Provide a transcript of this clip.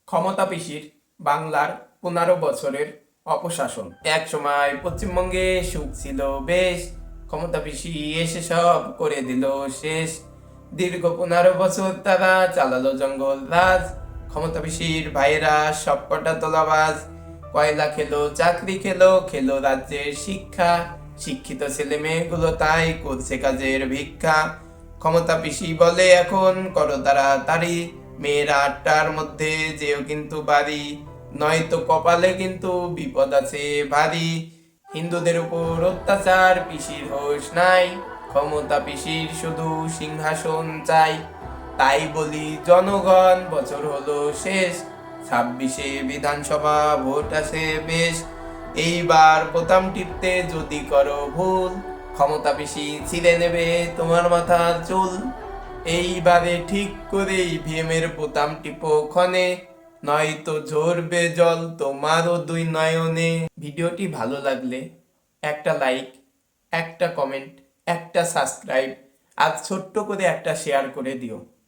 ক্ষমতা পিসির বাংলার 15 বছরের অপশাসন। এক সময় পশ্চিমবঙ্গে সুখ ছিল বেশ, ক্ষমতা পিসি এসে সব করে দিল শেষ। দীর্ঘ 15 বছর তারা চালালো জঙ্গল রাজ। ক্ষমতা পিসির ভাইয়েরা সবকটা তোলাবাজ। কয়লা খেলো, চাকরি খেলো, খেলো রাজ্যের শিক্ষা। শিক্ষিত ছেলে মেয়েগুলো তাই করছে কাজের ভিক্ষা। ক্ষমতা পিসি বলে এখন করো তাড়াতাড়ি, মেয়েরা 8টার মধ্যে যেও কিন্তু বাড়ি, নয়তো কপালে কিন্তু বিপদ আছে ভারী। হিন্দুদের উপর অত্যাচার পিসির হোশ নাই, ক্ষমতা পিসির শুধু সিংহাসন চাই। তাই বলি জনগণ, বছর হলো শেষ, 26-এ বিধানসভা ভোট আছে বেশ। এইবার বোতাম টিপতে যদি করো ভুল, ক্ষমতা পিসি ছিঁড়ে নেবে তোমার মাথার চুল। এইবারে ঠিক করে ইভিএম এর বোতাম টিপো ক্ষণে, নয়তো ঝরবে জল তোমারও 2 নয়নে। ভিডিওটি ভালো লাগলে একটা লাইক, একটা কমেন্ট, একটা সাবস্ক্রাইব আর ছোট্ট করে একটা শেয়ার করে দিও।